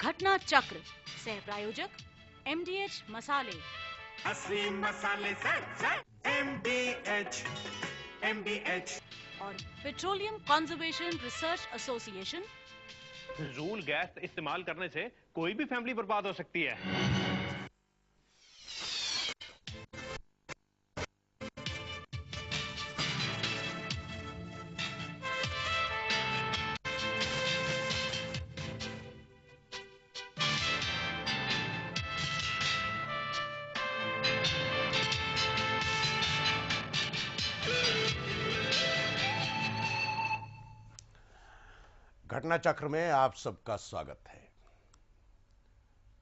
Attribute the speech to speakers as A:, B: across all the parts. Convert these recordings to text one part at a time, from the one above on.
A: घटना चक्र, सह प्रायोजक MDH मसाले,
B: असली मसाले से MDH
A: और पेट्रोलियम कंजर्वेशन रिसर्च एसोसिएशन।
C: फिजूल गैस इस्तेमाल करने से कोई भी फैमिली बर्बाद हो सकती है।
D: घटना चक्र में आप सबका स्वागत है।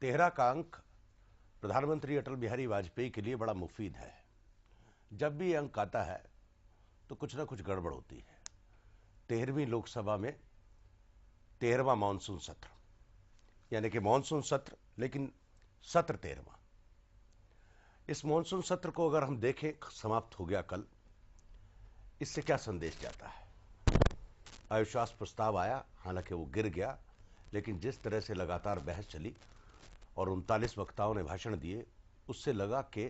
D: 13 का अंक प्रधानमंत्री अटल बिहारी वाजपेयी के लिए बड़ा मुफीद है। जब भी अंक आता है तो कुछ ना कुछ गड़बड़ होती है। 13वीं लोकसभा में 13वां मानसून सत्र, यानी कि मानसून सत्र लेकिन सत्र 13वां। इस मानसून सत्र को अगर हम देखें, समाप्त हो गया कल। इससे क्या संदेश जाता है? अविश्वास प्रस्ताव आया, हालांकि वो गिर गया, लेकिन जिस तरह से लगातार बहस चली और 39 वक्ताओं ने भाषण दिए, उससे लगा कि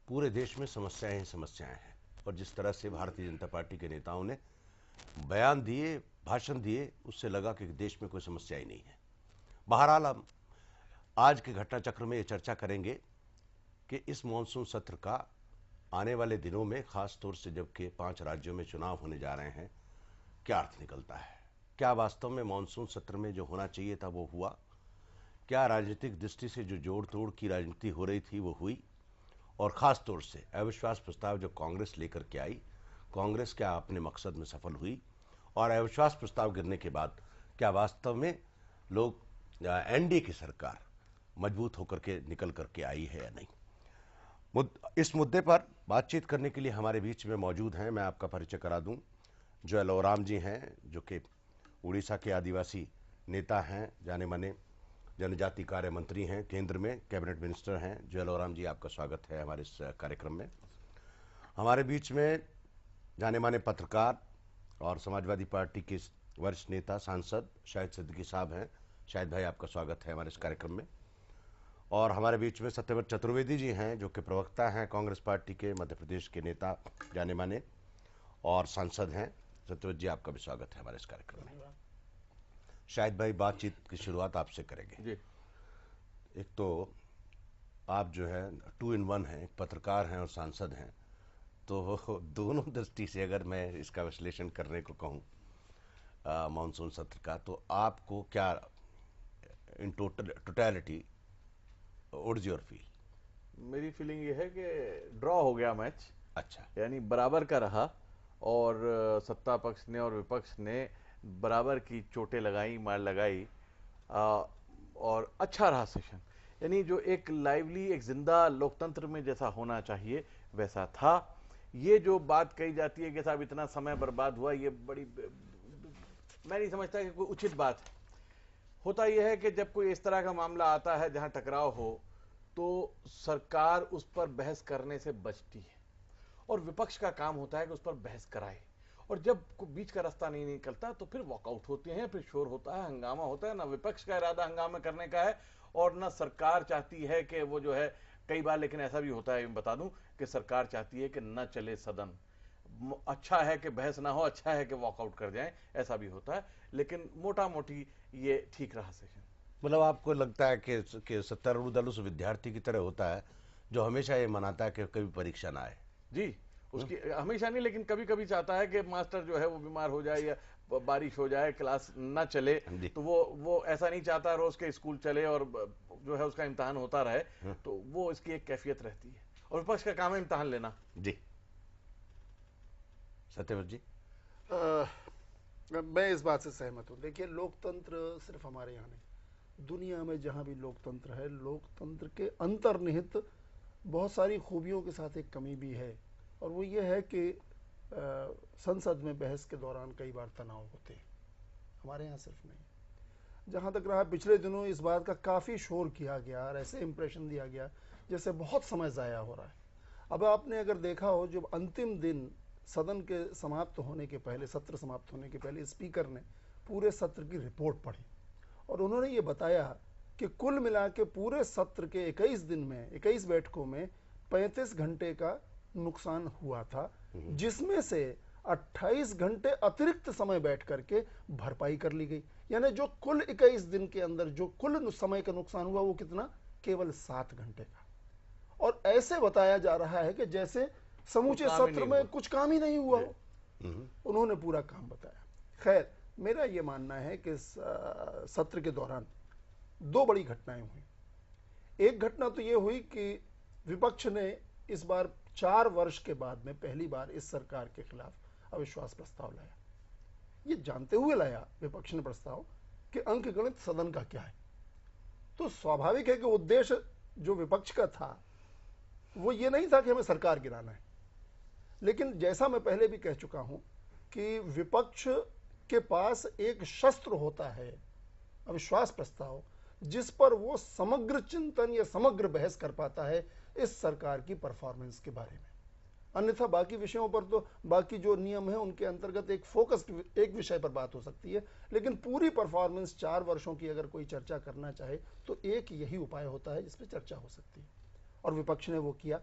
D: पूरे देश में समस्याएं ही समस्याएं हैं। और जिस तरह से भारतीय जनता पार्टी के नेताओं ने बयान दिए, भाषण दिए, उससे लगा कि देश में कोई समस्या ही नहीं है। बहरहाल हम आज के घटना चक्र में ये चर्चा करेंगे कि इस मानसून सत्र का आने वाले दिनों में, खास तौर से जबकि 5 राज्यों में चुनाव होने जा रहे हैं, क्या अर्थ निकलता है। क्या वास्तव में मानसून सत्र में जो होना चाहिए था वो हुआ? क्या राजनीतिक दृष्टि से जो जोड़ तोड़ की राजनीति हो रही थी वो हुई? और खास तौर से अविश्वास प्रस्ताव जो कांग्रेस लेकर के आई, कांग्रेस क्या अपने मकसद में सफल हुई? और अविश्वास प्रस्ताव गिरने के बाद क्या वास्तव में लोग एनडीए की सरकार मजबूत होकर के निकल करके आई है या नहीं? इस मुद्दे पर बातचीत करने के लिए हमारे बीच में मौजूद हैं। मैं आपका परिचय करा दूं। जयल ओराम जी हैं, जो कि उड़ीसा के आदिवासी नेता हैं, जाने माने जनजाति कार्य मंत्री हैं, केंद्र में कैबिनेट मिनिस्टर हैं। जयल ओराम जी, आपका स्वागत है हमारे इस कार्यक्रम में। हमारे बीच में जाने माने पत्रकार और समाजवादी पार्टी के वरिष्ठ नेता, सांसद शाहिद सिद्दीकी साहब हैं। शाहिद भाई, आपका स्वागत है हमारे इस कार्यक्रम में। और हमारे बीच में सत्यव्रत चतुर्वेदी जी हैं, जो कि प्रवक्ता हैं कांग्रेस पार्टी के, मध्य प्रदेश के नेता जाने माने और सांसद हैं। सत्यव्रत जी, आपका भी स्वागत है हमारे इस कार्यक्रम में। शाहिद भाई, बातचीत की शुरुआत आपसे करेंगे जी। एक तो आप जो है 2 in 1 हैं, एक पत्रकार हैं और सांसद हैं, तो दोनों दृष्टि से अगर मैं इसका विश्लेषण करने को कहूँ मानसून सत्र का, तो आपको क्या in totality what is your feel?
E: मेरी फीलिंग ये है कि ड्रॉ हो गया मैच।
D: अच्छा,
E: यानी बराबर का रहा और सत्ता पक्ष ने और विपक्ष ने बराबर की चोटें लगाई, मार लगाई, और अच्छा रहा सेशन। यानी जो एक लाइवली, एक जिंदा लोकतंत्र में जैसा होना चाहिए वैसा था। ये जो बात कही जाती है कि साहब इतना समय बर्बाद हुआ, ये बड़ी, मैं नहीं समझता कि कोई उचित बात है। होता यह है कि जब कोई इस तरह का मामला आता है जहां टकराव हो, तो सरकार उस पर बहस करने से बचती है और विपक्ष का काम होता है कि उस पर बहस कराए। और जब बीच का रास्ता नहीं निकलता तो फिर वॉकआउट होते हैं, फिर शोर होता है, हंगामा होता है। ना विपक्ष का इरादा हंगामा करने का है और ना सरकार चाहती है कि वो जो है, कई बार लेकिन ऐसा भी होता है, मैं बता दूं कि सरकार चाहती है कि न चले सदन। अच्छा है कि बहस ना हो, अच्छा है कि वॉकआउट कर जाएं, ऐसा भी होता है। लेकिन मोटा मोटी ये ठीक रहा सेशन।
D: मतलब आपको लगता है कि सत्तारूढ़ दल उस विद्यार्थी की तरह होता है जो हमेशा ये मनाता है कि कभी परीक्षा ना आए?
E: जी, उसकी हमेशा नहीं, लेकिन कभी कभी चाहता है कि मास्टर जो है वो बीमार हो जाए या बारिश हो जाए, क्लास ना चले, तो वो ऐसा नहीं चाहता रोज के स्कूल चले और जो है उसका इम्तिहान होता रहे। तो वो इसकी एक कैफियत रहती है और विपक्ष का काम है इम्तिहान लेना।
D: जी, सत्यव्रत जी।
F: मैं इस बात से सहमत हूँ। देखिए, लोकतंत्र सिर्फ हमारे यहाँ नहीं, दुनिया में जहाँ भी लोकतंत्र है, लोकतंत्र के अंतर्निहित बहुत सारी खूबियों के साथ एक कमी भी है, और वो ये है कि संसद में बहस के दौरान कई बार तनाव होते हैं। हमारे यहाँ सिर्फ नहीं। जहाँ तक रहा, पिछले दिनों इस बात का काफ़ी शोर किया गया और ऐसे इंप्रेशन दिया गया जैसे बहुत समय ज़ाया हो रहा है। अब आपने अगर देखा हो, जब अंतिम दिन सदन के समाप्त होने के पहले, सत्र समाप्त होने के पहले, स्पीकर ने पूरे सत्र की रिपोर्ट पढ़ी और उन्होंने ये बताया कि कुल मिला के पूरे सत्र के 21 दिन में 21 बैठकों में 35 घंटे का नुकसान हुआ था, जिसमें से 28 घंटे अतिरिक्त समय बैठ करके भरपाई कर ली गई। यानी जो कुल 21 दिन के अंदर जो कुल समय का नुकसान हुआ वो कितना, केवल 7 घंटे का। और ऐसे बताया जा रहा है कि जैसे समूचे सत्र में कुछ काम ही नहीं हुआ हो। उन्होंने पूरा काम बताया। खैर, मेरा यह मानना है कि इस सत्र के दौरान दो बड़ी घटनाएं हुई। एक घटना तो यह हुई कि विपक्ष ने इस बार 4 वर्ष के बाद में पहली बार इस सरकार के खिलाफ अविश्वास प्रस्ताव लाया। ये जानते हुए लाया विपक्ष ने प्रस्ताव कि अंकगणित सदन का क्या है। तो स्वाभाविक है कि उद्देश्य जो विपक्ष का था वो ये नहीं था कि हमें सरकार गिराना है, लेकिन जैसा मैं पहले भी कह चुका हूं कि विपक्ष के पास एक शस्त्र होता है, अविश्वास प्रस्ताव, जिस पर वो समग्र चिंतन या समग्र बहस कर पाता है इस सरकार की परफॉर्मेंस के बारे में। अन्यथा बाकी विषयों पर तो बाकी जो नियम है उनके अंतर्गत एक फोकस्ड एक विषय पर बात हो सकती है, लेकिन पूरी परफॉर्मेंस 4 वर्षों की अगर कोई चर्चा करना चाहे तो एक यही उपाय होता है जिस पर चर्चा हो सकती है, और विपक्ष ने वो किया।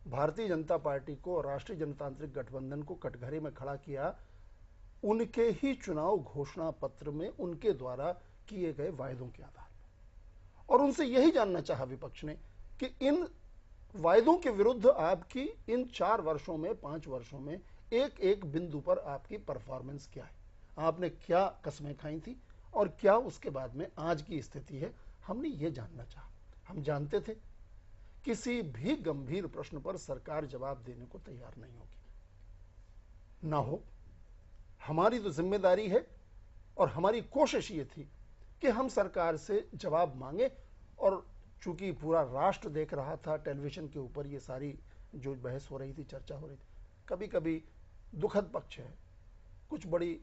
F: भारतीय जनता पार्टी को और राष्ट्रीय जनतांत्रिक गठबंधन को कटघरे में खड़ा किया उनके ही चुनाव घोषणा पत्र में उनके द्वारा किए गए वायदों के आधार पर, और उनसे यही जानना चाहा विपक्ष ने कि इन वायदों के विरुद्ध आपकी इन 4 वर्षों में 5 वर्षों में एक एक बिंदु पर आपकी परफॉर्मेंस क्या है, आपने क्या कस्में खाई थी और क्या उसके बाद में आज की स्थिति है। हमने ये जानना चाहा। हम जानते थे किसी भी गंभीर प्रश्न पर सरकार जवाब देने को तैयार नहीं होगी, ना हो। हमारी तो जिम्मेदारी है और हमारी कोशिश ये थी कि हम सरकार से जवाब मांगे, और चूंकि पूरा राष्ट्र देख रहा था टेलीविजन के ऊपर ये सारी जो बहस हो रही थी, चर्चा हो रही थी, कभी कभी दुखद पक्ष है, कुछ बड़ी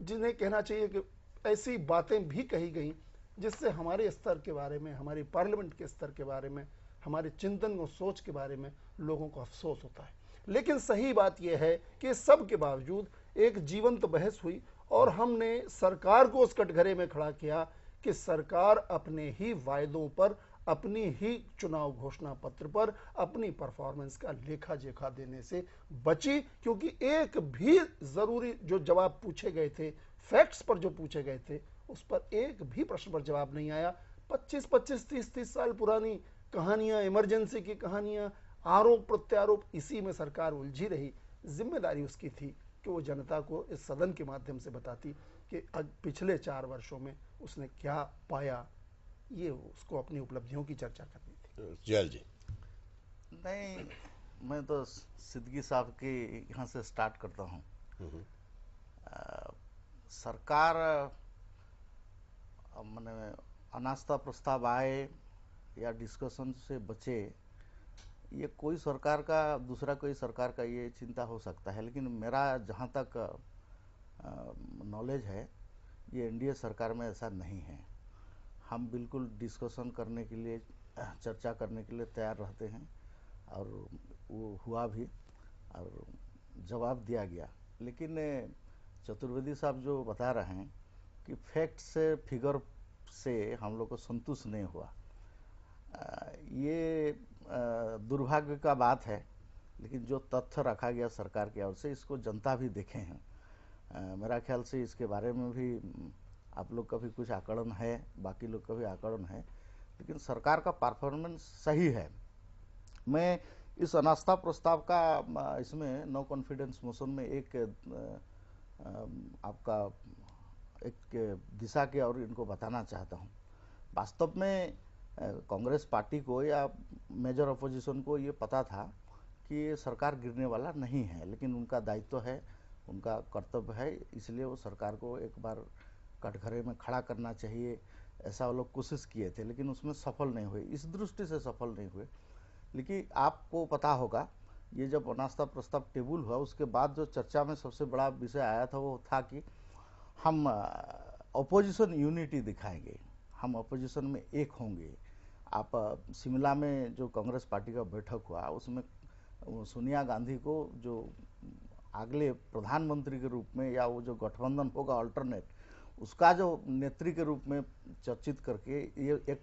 F: जिन्हें कहना चाहिए कि ऐसी बातें भी कही गई जिससे हमारे स्तर के बारे में, हमारी पार्लियामेंट के स्तर के बारे में, हमारे चिंतन और सोच के बारे में लोगों को अफसोस होता है। लेकिन सही बात यह है कि सब के बावजूद एक जीवंत बहस हुई और हमने सरकार को उस कटघरे में खड़ा किया कि सरकार अपने ही वायदों पर, अपनी ही चुनाव घोषणा पत्र पर अपनी परफॉर्मेंस का लेखा जोखा देने से बची, क्योंकि एक भी जरूरी जो जवाब पूछे गए थे, फैक्ट्स पर जो पूछे गए थे, उस पर एक भी प्रश्न पर जवाब नहीं आया। 25-25, 30-30 साल पुरानी कहानियां, इमरजेंसी की कहानियां, आरोप प्रत्यारोप, इसी में सरकार उलझी रही। जिम्मेदारी उसकी थी कि वो जनता को इस सदन के माध्यम से बताती कि पिछले 4 वर्षों में उसने क्या पाया, ये उसको अपनी उपलब्धियों की चर्चा करनी थी।
D: जयल जी।
E: नहीं, मैं तो सिद्दीकी साहब के यहाँ से स्टार्ट करता हूँ। सरकार मैंने अनास्था प्रस्ताव आए या डिस्कशन से बचे, ये कोई सरकार का, दूसरा कोई सरकार का ये चिंता हो सकता है, लेकिन मेरा जहाँ तक नॉलेज है ये एनडीए सरकार में ऐसा नहीं है। हम बिल्कुल डिस्कशन करने के लिए, चर्चा करने के लिए तैयार रहते हैं, और वो हुआ भी और जवाब दिया गया। लेकिन चतुर्वेदी साहब जो बता रहे हैं कि फैक्ट से, फिगर से हम लोग को संतुष्ट नहीं हुआ, ये दुर्भाग्य का बात है। लेकिन जो तथ्य रखा गया सरकार की ओर से, इसको जनता भी देखे हैं। मेरा ख्याल से इसके बारे में भी आप लोग का भी कुछ आकलन है, बाकी लोग का भी आकलन है, लेकिन सरकार का परफॉर्मेंस सही है। मैं इस अनास्था प्रस्ताव का, इसमें नो कॉन्फिडेंस मोशन में एक आपका एक दिशा के और इनको बताना चाहता हूँ। वास्तव में कांग्रेस पार्टी को या मेजर अपोजिशन को ये पता था कि ये सरकार गिरने वाला नहीं है, लेकिन उनका दायित्व है, उनका कर्तव्य है, इसलिए वो सरकार को एक बार कटघरे में खड़ा करना चाहिए, ऐसा वो लोग कोशिश किए थे, लेकिन उसमें सफल नहीं हुए। इस दृष्टि से सफल नहीं हुए। लेकिन आपको पता होगा, ये जब अनास्था प्रस्ताव टेबल हुआ उसके बाद जो चर्चा में सबसे बड़ा विषय आया था वो था कि हम अपोजिशन यूनिटी दिखाएंगे, हम अपोजिशन में एक होंगे। आप शिमला में जो कांग्रेस पार्टी का बैठक हुआ उसमें सोनिया गांधी को जो अगले प्रधानमंत्री के रूप में, या वो जो गठबंधन होगा अल्टरनेट,
G: उसका जो नेत्री के रूप में चर्चित करके ये एक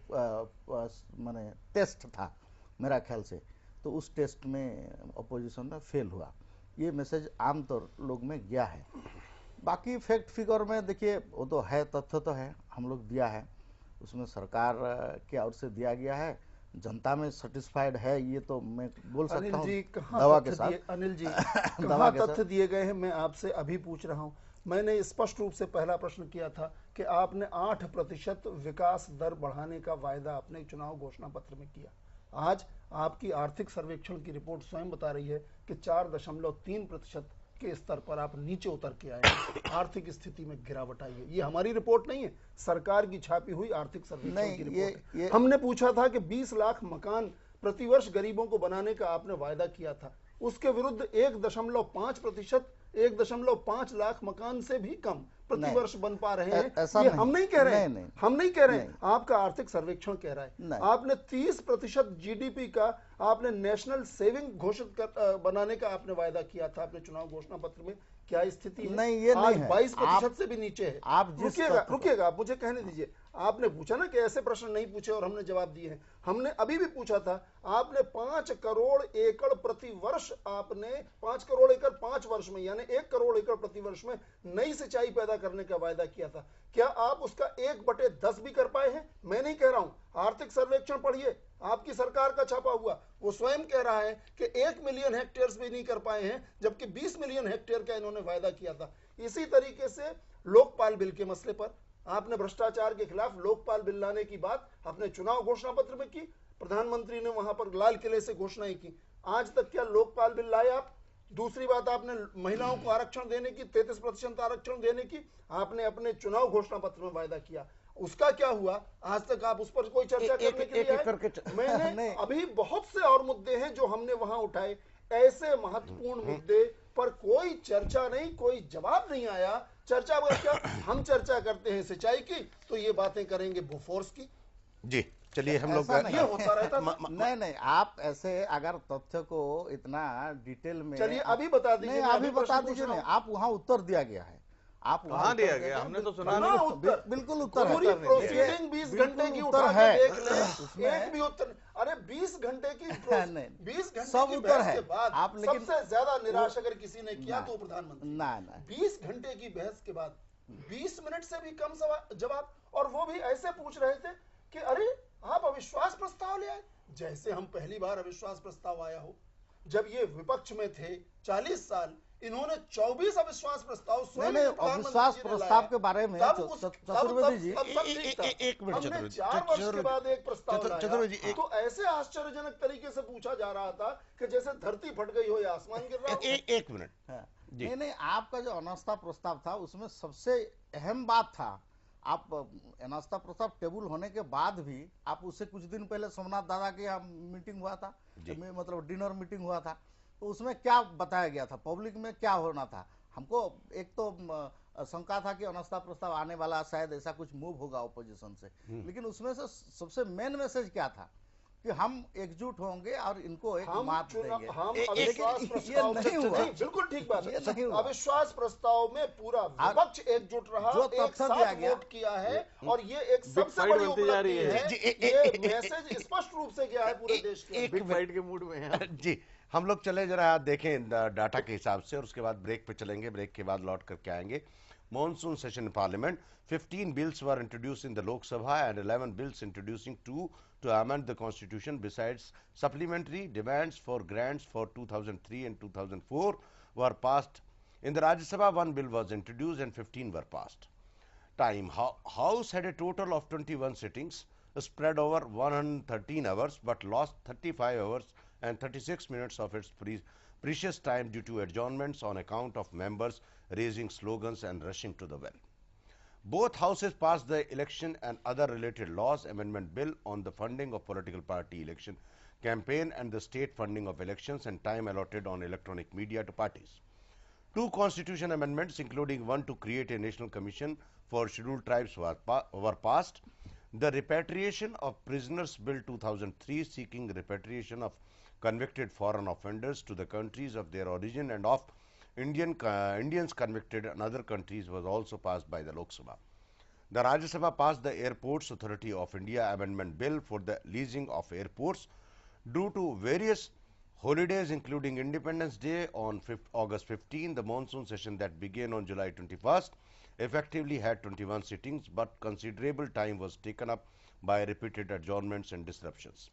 G: माने टेस्ट था मेरा ख्याल से, तो उस टेस्ट में अपोजिशन में फेल हुआ। ये मैसेज आमतौर लोग में गया है। बाकी फैक्ट फिगर में देखिए वो तो है, तथ्य तो है, हम लोग दिया है, उसमें सरकार की ओर से दिया गया है, जनता में सेटिस्फाइड है, ये तो मैं बोल सकता हूँ दवा के साथ।
F: अनिल जी
G: दवा
F: कहाँ
G: के
F: तथ्य दिए गए हैं, मैं आपसे अभी पूछ रहा हूँ। मैंने स्पष्ट रूप से पहला प्रश्न किया था कि आपने 8% विकास दर बढ़ाने का वायदा अपने चुनाव घोषणा पत्र में किया। आज आपकी आर्थिक सर्वेक्षण की रिपोर्ट स्वयं बता रही है कि 4.3% के स्तर पर आप नीचे उतर के आए हैं। आर्थिक स्थिति में गिरावट आई है। ये हमारी रिपोर्ट नहीं है, सरकार की छापी हुई आर्थिक सर्वेक्षण की रिपोर्ट है। हमने पूछा था कि 20 लाख मकान प्रतिवर्ष गरीबों को बनाने का आपने वायदा किया था, उसके विरुद्ध 1.5%, 1.5 लाख मकान से भी कम प्रतिवर्ष बन पा रहे हैं। ये हम नहीं कह रहे हैं, हम नहीं कह रहे हैं, आपका आर्थिक सर्वेक्षण कह रहा है। आपने 30% जीडीपी का आपने नेशनल सेविंग घोषित बनाने का आपने वायदा किया था अपने चुनाव घोषणा पत्र में। क्या स्थिति है?
G: नहीं, ये
F: आज
G: नहीं है।
F: 22% से भी नीचे है।
G: आप
F: रुकिएगा, आप मुझे कहने दीजिए। आपने पूछा ना कि ऐसे प्रश्न नहीं पूछे और हमने जवाब दिए हैं। हमने अभी भी पूछा था, आपने 5 करोड़ एकड़ प्रति वर्ष, आपने 5 करोड़ एकड़ 5 वर्ष में यानी 1 करोड़ एकड़ प्रति वर्ष में नई सिंचाई पैदा करने का वायदा किया था। क्या आप उसका 1/10 भी कर पाए हैं? मैं नहीं कह रहा हूं, आर्थिक सर्वेक्षण पढ़िए, आपकी सरकार का छापा हुआ, वो स्वयं कह रहा है कि 1 मिलियन हेक्टेयर्स भी नहीं कर पाए हैं, जबकि 20 मिलियन हेक्टेयर का इन्होंने वायदा किया था। इसी तरीके से लोकपाल बिल के मसले पर आपने भ्रष्टाचार के खिलाफ लोकपाल बिल लाने की बात अपने चुनाव घोषणा पत्र में की, प्रधानमंत्री ने वहां पर लाल किले से घोषणाएं की। आज तक क्या लोकपाल बिल लाए आप? दूसरी बात, आपने महिलाओं को आरक्षण देने की, 33% आरक्षण देने की आपने अपने चुनाव घोषणा पत्र में वायदा किया, उसका क्या हुआ? आज तक आप उस पर कोई चर्चा करने के लिए आए? मैंने अभी बहुत से और मुद्दे हैं जो हमने वहां उठाए, ऐसे महत्वपूर्ण मुद्दे पर कोई चर्चा नहीं, कोई जवाब नहीं आया। चर्चा क्या, हम चर्चा करते हैं सिंचाई की तो ये बातें करेंगे बोफोर्स की।
D: जी चलिए, हम लोग
F: ये होता रहता था।
G: नहीं, आप ऐसे अगर तथ्य को इतना डिटेल में,
F: चलिए अभी बता दीजिए।
G: अभी बता दीजिए नहीं, आप वहां उत्तर दिया गया है, आप
E: कहाँ दिया गया? हमने तो सुना
F: नहीं। उत्तर
G: बिल्कुल उत्तर है।
F: पूरी प्रोसीडिंग 20 घंटे की उठा के देख ले, एक भी उत्तर। अरे 20 घंटे की 20 घंटे
G: सब
F: की
G: उत्तर
F: बहस
G: है।
F: के बाद
G: आप लेकिन
F: सबसे ज्यादा निराश अगर किसी ने किया तो प्रधानमंत्री।
G: ना
F: 20 घंटे की बहस के बाद 20 मिनट से भी कम जवाब, और वो भी ऐसे पूछ रहे थे कि अरे आप अविश्वास प्रस्ताव ले आए, जैसे हम पहली बार अविश्वास प्रस्ताव आया हो। जब ये विपक्ष में थे 40 साल, इन्होंने 24 अविश्वास प्रस्ताव
G: अविश्वास प्रस्ताव के बारे में चतुर्वेदी जी,
D: एक मिनट,
F: हमने 4 वर्ष के बाद एक प्रस्ताव लाया, तो ऐसे आश्चर्यजनक तरीके से पूछा जा रहा था कि जैसे धरती फट गई हो या आसमान गिर रहा हो।
D: एक मिनट।
G: नहीं, आपका जो अनास्था प्रस्ताव था उसमें सबसे अहम बात था, आप अनास्था प्रस्ताव टेबल होने के बाद भी आप उससे कुछ दिन पहले सोमनाथ दादा के यहाँ मीटिंग हुआ था, मतलब डिनर मीटिंग हुआ था, तो उसमें क्या बताया गया था, पब्लिक में क्या होना था? हमको एक तो शंका था कि अनास्था प्रस्ताव आने वाला, शायद ऐसा कुछ मूव होगा ऑपोजिशन से, लेकिन उसमें से सबसे मेन मैसेज क्या था कि हम एकजुट होंगे और इनको एक मात देंगे।
F: हम अविश्वास प्रस्ताव
G: नहीं हुआ।
F: बिल्कुल ठीक बात है, अविश्वास प्रस्ताव में पूरा विपक्ष एकजुट रहा, एक साथ वोट किया है, और ये एक सबसे बड़ी उपलब्धि है। ये मैसेज स्पष्ट रूप से गया है पूरे देश के।
E: बिग फाइट के मूड में है
D: जी। हम लोग चले जरा देखें डाटा के हिसाब से, और उसके बाद ब्रेक पे चलेंगे, ब्रेक के बाद लौट करके आएंगे। Monsoon session in Parliament, 15 bills were introduced in the Lok Sabha and 11 bills introducing to amend the constitution. Besides, supplementary demands for grants for 2003 and 2004 were passed. In the Rajya Sabha, 1 bill was introduced and 15 were passed. Time. House had a total of 21 sittings spread over 113 hours, but lost 35 hours and 36 minutes of its precious time due to adjournments on account of members raising slogans and rushing to the well. Both houses passed the Election and Other Related Laws Amendment Bill on the funding of political party election campaign and the state funding of elections and time allotted on electronic media to parties. 2 constitution amendments, including one to create a national commission for scheduled tribes, were passed. The Repatriation of Prisoners Bill 2003, seeking repatriation of convicted foreign offenders to the countries of their origin and of Indians convicted in other countries, was also passed by the Lok Sabha. The Rajya Sabha passed the Airports Authority of India Amendment Bill for the leasing of airports. Due to various holidays including Independence Day on August 15, the monsoon session that began on July 21st effectively had 21 sittings, but considerable time was taken up by repeated adjournments and disruptions.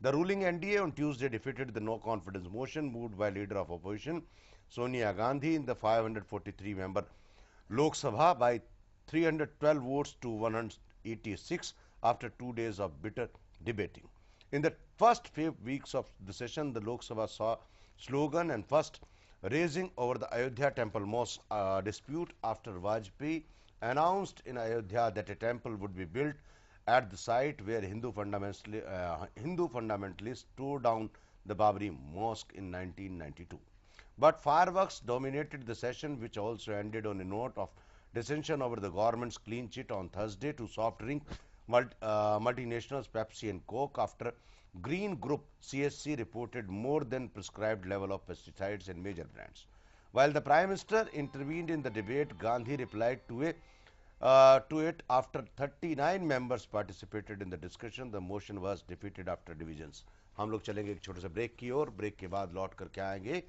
D: The ruling NDA on Tuesday defeated the no confidence motion moved by Leader of Opposition Sonia Gandhi in the 543-member Lok Sabha by 312 votes to 186 after 2 days of bitter debating. In the first 5 weeks of the session, the Lok Sabha saw slogan and first raising over the Ayodhya temple mosque dispute after Vajpayee announced in Ayodhya that a temple would be built at the site where Hindu fundamentalists tore down the Babri Mosque in 1992. But fireworks dominated the session, which also ended on a note of dissension over the government's clean chit on Thursday to soft drink multinationals Pepsi and Coke after Green Group CSC reported more than prescribed level of pesticides in major brands. While the Prime Minister intervened in the debate, Gandhi replied to it after 39 members participated in the discussion. The motion was defeated after divisions. हम लोग चलेंगे एक छोटे से break की ओर। Break के बाद लौट करके आएंगे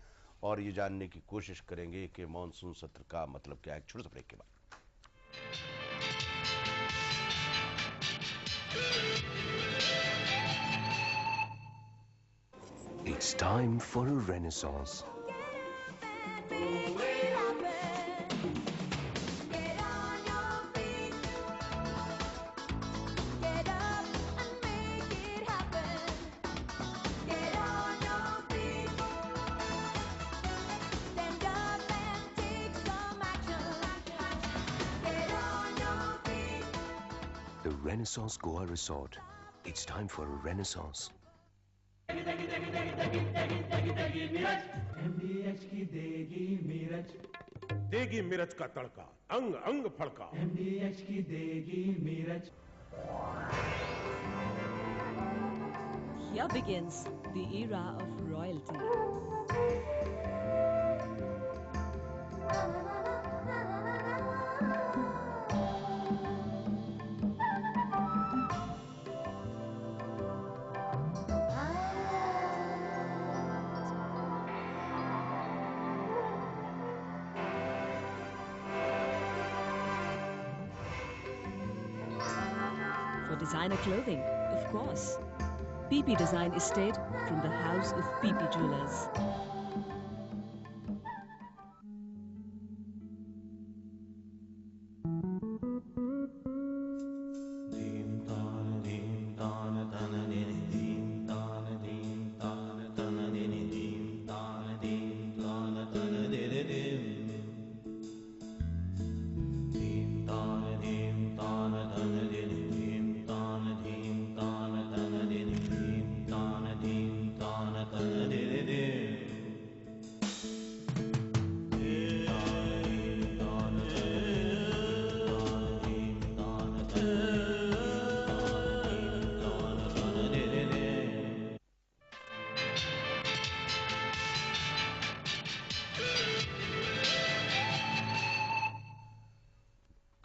D: और ये जानने की कोशिश करेंगे कि मॉनसून सत्र का मतलब क्या है। एक छोटे से ब्रेक के बाद।
H: It's time for a renaissance. The Renaissance Goa Resort. It's time for a renaissance.
B: MDH की देगी मिर्च का तड़का, अंग अंग फड़का। MDH की देगी मिर्च।
A: Here begins the era of royalty. For designer clothing, of course. PP Design Estate from the house of PP Jewelers.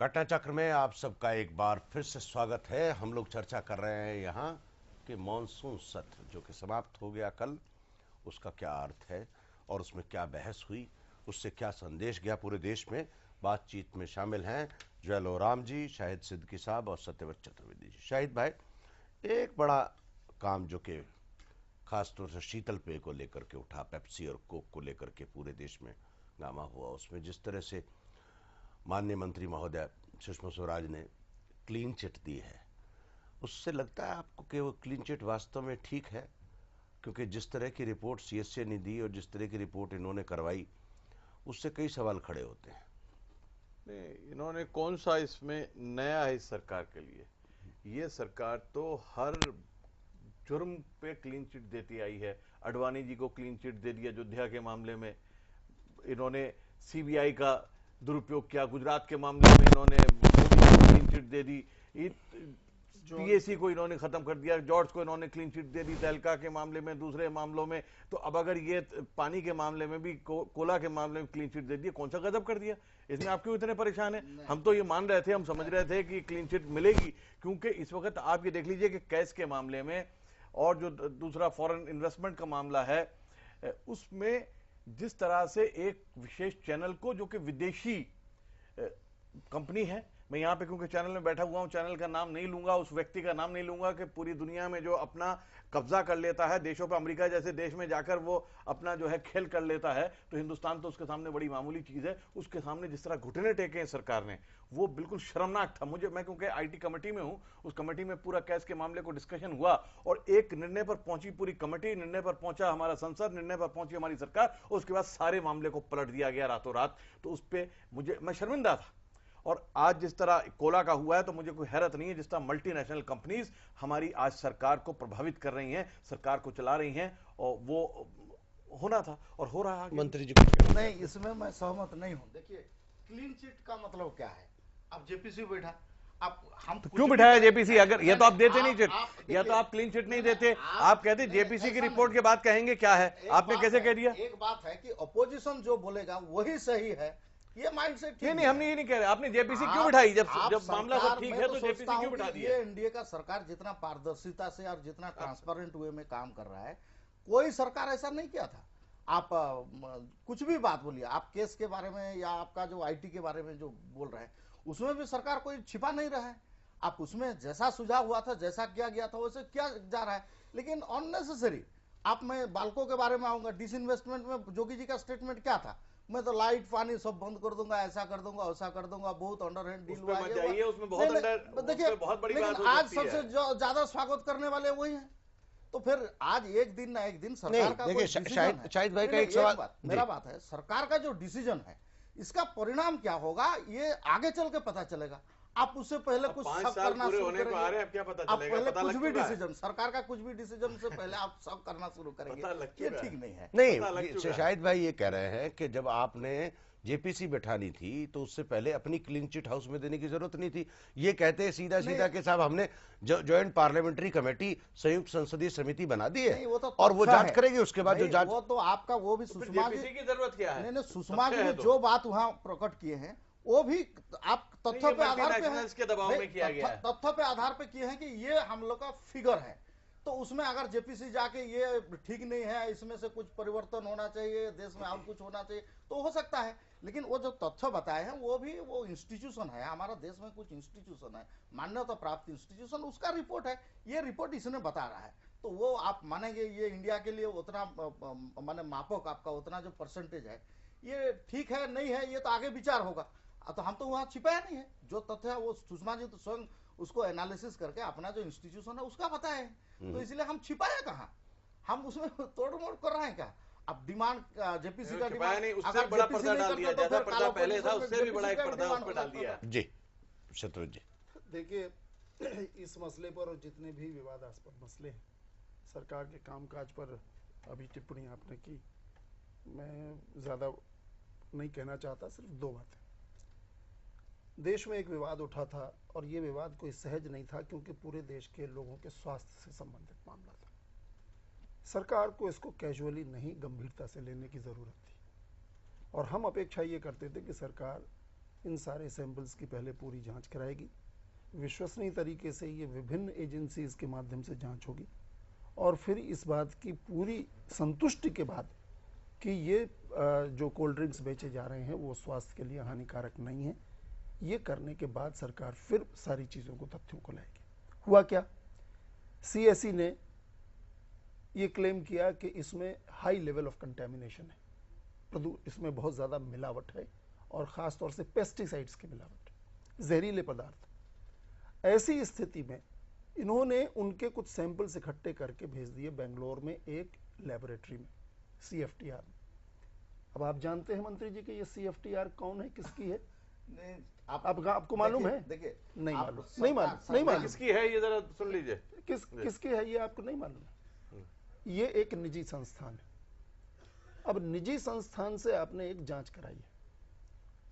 D: घटना चक्र में आप सबका एक बार फिर से स्वागत है। हम लोग चर्चा कर रहे हैं यहाँ कि मॉनसून सत्र जो कि समाप्त हो गया कल, उसका क्या अर्थ है और उसमें क्या बहस हुई, उससे क्या संदेश गया पूरे देश में। बातचीत में शामिल हैं जयल ओराम जी, शाहिद सिद्दीकी साहब और सत्यव्रत चतुर्वेदी जी। शाहिद भाई, एक बड़ा काम जो कि खासतौर से शीतल पेय को लेकर के उठा, पेप्सी और कोक को लेकर के पूरे देश में गामा हुआ, उसमें जिस तरह से माननीय मंत्री महोदय सुषमा स्वराज ने क्लीन चिट दी है, उससे लगता है आपको कि वो क्लीन चिट वास्तव में ठीक है? क्योंकि जिस तरह की रिपोर्ट सीएससी ने दी और जिस तरह की रिपोर्ट इन्होंने करवाई, उससे कई सवाल खड़े होते हैं।
E: नहीं, इन्होंने कौन सा इसमें नया है इस सरकार के लिए? ये सरकार तो हर जुर्म पे क्लीन चिट देती आई है। अडवाणी जी को क्लीन चिट दे दिया अयोध्या के मामले में, इन्होंने सीबीआई का दुरुपयोग किया, गुजरात के मामले में इन्होंने क्लीन चिट दे दी, पीएसी को इन्होंने खत्म कर दिया, जॉर्ज को इन्होंने क्लीन चिट दे दी, तहलका के मामले में, दूसरे मामलों में। तो अब अगर ये पानी के मामले में भी, कोला के मामले में क्लीन चिट दे दी, कौन सा गजब कर दिया? इसमें आप क्यों इतने परेशान हैं? हम तो ये मान रहे थे, हम समझ रहे थे कि क्लीन चिट मिलेगी, क्योंकि इस वक्त आप ये देख लीजिए कि कैश के मामले में और जो दूसरा फॉरेन इन्वेस्टमेंट का मामला है, उसमें जिस तरह से एक विशेष चैनल को, जो कि विदेशी कंपनी है, मैं यहाँ पे क्योंकि चैनल में बैठा हुआ हूँ, चैनल का नाम नहीं लूंगा, उस व्यक्ति का नाम नहीं लूंगा, कि पूरी दुनिया में जो अपना कब्जा कर लेता है देशों पर, अमेरिका जैसे देश में जाकर वो अपना जो है खेल कर लेता है, तो हिंदुस्तान तो उसके सामने बड़ी मामूली चीज है। उसके सामने जिस तरह घुटने टेके हैं सरकार ने, वो बिल्कुल शर्मनाक था। मैं क्योंकि आईटी कमेटी में हूं, उस कमेटी में पूरा कैश के मामले को डिस्कशन हुआ और एक निर्णय पर पहुंची पूरी कमेटी, निर्णय पर पहुंचा हमारा संसद, निर्णय पर पहुंची हमारी सरकार, और उसके बाद सारे मामले को पलट दिया गया रातों रात। तो उस पर मैं शर्मिंदा था। और आज जिस तरह कोला का हुआ है, तो मुझे कोई हैरत नहीं है जिस तरह मल्टीनेशनल कंपनीज हमारी आज सरकार को प्रभावित कर रही हैं, सरकार को चला रही हैं, और वो होना था और हो रहा है।
D: मंत्री जी कुछ
G: नहीं, इसमें मैं सहमत नहीं हूं। देखिए, क्लीन चिट का मतलब क्या है? अब जेपीसी बैठा, अब हम
E: तो क्यों बिठाया जेपीसी? अगर ये तो आप देते नहीं चिट, या तो आप क्लीन चिट नहीं देते, आप कहते जेपीसी की रिपोर्ट के बाद कहेंगे क्या है, आपने कैसे कह दिया?
G: एक बात है कि अपोजिशन जो बोलेगा वही सही है, ये माइंडसेट
E: नहीं, हमने ये नहीं कह रहे। आपने जेपीसी क्यों बिठाई? जब मामला सब ठीक है तो जेपीसी क्यों बिठा दिया?
G: ये एनडीए का सरकार जितना पारदर्शिता से और जितना ट्रांसपेरेंट वे में काम कर रहा है, कोई सरकार ऐसा नहीं किया था। आप कुछ भी बात बोलिए, आप केस के बारे में या आपका जो आईटी के बारे में जो बोल रहे हैं, उसमें भी सरकार कोई छिपा नहीं रहा है। आप उसमें जैसा सुझाव हुआ था, जैसा किया गया था, वैसे किया जा रहा है। लेकिन अननेसेसरी, आप, मैं बालकों के बारे में आऊंगा, डिसइन्वेस्टमेंट में जोगी जी का स्टेटमेंट क्या था? मैं तो लाइट पानी सब बंद कर दूंगा, ऐसा कर दूंगा, वैसा कर दूंगा, बहुत अंडरहैंड डील हुआ है।
E: उसमें बहुत
G: देखिए,
E: बहुत बड़ी
G: लेकिन
E: बात हो
G: आज
E: सकती है।
G: सबसे ज्यादा स्वागत करने वाले वही हैं। तो फिर आज एक दिन ना एक दिन सरकार का
D: देखिए, शाहिद भाई का एक सवाल,
G: मेरा बात है, सरकार का जो डिसीजन है, इसका परिणाम क्या होगा ये आगे चल के पता चलेगा। आप उससे पहले कुछ सब करना शुरू करेंगे, आप पहले कुछ भी डिसीजन, सरकार का कुछ भी डिसीजन से पहले आप सब करना शुरू करेंगे, ये ठीक नहीं है।
D: नहीं, शाहिद भाई ये कह रहे हैं कि जब आपने जेपीसी बैठानी थी तो उससे पहले अपनी क्लीन चिट हाउस में देने की जरूरत नहीं थी। ये कहते हैं सीधा सीधा कि साहब हमने ज्वाइंट पार्लियामेंट्री कमेटी, संयुक्त संसदीय समिति बना दी है, और वो जांच करेगी। उसके बाद जो जांच,
G: वो तो आपका, वो भी सुषमा जी
E: की जरूरत क्या है?
G: नहीं, सुषमा जी ने जो बात वहां प्रकट किए हैं, वो भी आप तथ्यों पे आधार पे है,
E: के दबाव में किया गया है,
G: तथ्यों पे आधार पे किए हैं कि ये हम लोग का फिगर है। तो उसमें अगर जेपीसी जाके ये ठीक नहीं है, इसमें से कुछ परिवर्तन होना चाहिए, देश में और कुछ होना चाहिए, तो हो सकता है। लेकिन वो जो तथ्य बताए हैं, वो भी वो इंस्टीट्यूशन है, हमारा देश में कुछ इंस्टीट्यूशन है, मान्यता प्राप्त इंस्टीट्यूशन, उसका रिपोर्ट है, ये रिपोर्ट इसने बता रहा है। तो वो आप मानेंगे ये इंडिया के लिए उतना माने मापक आपका उतना जो परसेंटेज है, ये ठीक है नहीं है, ये तो आगे विचार होगा। तो हम तो वहां छिपाया नहीं है, जो तथ्य है वो सुषमा जी तो स्वयं उसको एनालिसिस करके अपना जो इंस्टीट्यूशन है उसका बताए। तो इसलिए हम छिपाया कहाँ, हम उसमें तोड़ मोड़ कर रहे हैं क्या? अब डिमांड जेपीसी का डिमांड
E: नहीं, उससे बड़ा पर्दा डाल दिया, जैसा पर्दा पहले था उससे भी बड़ा एक पर्दा उस पर डाल दिया।
D: जी शत्रुघ्न जी,
F: देखिए, इस मसले पर और जितने भी विवादास्पद मसले हैं, सरकार के कामकाज पर अभी टिप्पणी आपने की, मैं ज्यादा नहीं कहना चाहता, सिर्फ दो बातें। देश में एक विवाद उठा था और ये विवाद कोई सहज नहीं था, क्योंकि पूरे देश के लोगों के स्वास्थ्य से संबंधित मामला था। सरकार को इसको कैजुअली नहीं, गंभीरता से लेने की जरूरत थी, और हम अपेक्षा ये करते थे कि सरकार इन सारे सैंपल्स की पहले पूरी जांच कराएगी, विश्वसनीय तरीके से ये विभिन्न एजेंसीज के माध्यम से जांच होगी, और फिर इस बात की पूरी संतुष्टि के बाद कि ये जो कोल्ड ड्रिंक्स बेचे जा रहे हैं वो स्वास्थ्य के लिए हानिकारक नहीं है, ये करने के बाद सरकार फिर सारी चीजों को, तथ्यों को लाएगी। हुआ क्या, सीएसई ने ये क्लेम किया कि इसमें हाई लेवल ऑफ कंटेमिनेशन है, इसमें बहुत ज्यादा मिलावट है, और खास तौर से पेस्टिसाइड्स की मिलावट, जहरीले पदार्थ। ऐसी स्थिति में इन्होंने उनके कुछ सैंपल्स इकट्ठे करके भेज दिए बेंगलोर में एक लेबोरेटरी में, CFTR में। अब आप जानते हैं मंत्री जी कि ये CFTR कौन है, किसकी है? आपको मालूम है?
G: देखिए,
F: नहीं मालूम
E: किसकी है ये जरा सुन लीजिए।
F: किसकी है ये आपको नहीं मालूम है? ये एक निजी संस्थान है। अब निजी संस्थान से आपने एक जांच कराई है,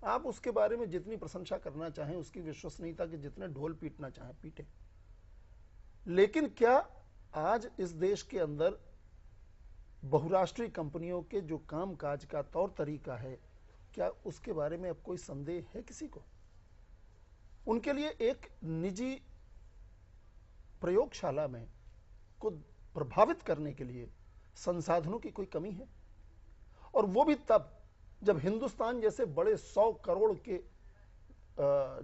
F: आप उसके बारे में जितनी प्रशंसा करना चाहें, उसकी विश्वसनीयता के जितने ढोल पीटना चाहें पीटे, लेकिन क्या आज इस देश के अंदर बहुराष्ट्रीय कंपनियों के जो कामकाज का तौर तरीका है क्या उसके बारे में अब कोई संदेह है किसी को? उनके लिए एक निजी प्रयोगशाला में को प्रभावित करने के लिए संसाधनों की कोई कमी है? और वो भी तब जब हिंदुस्तान जैसे बड़े 100 करोड़ के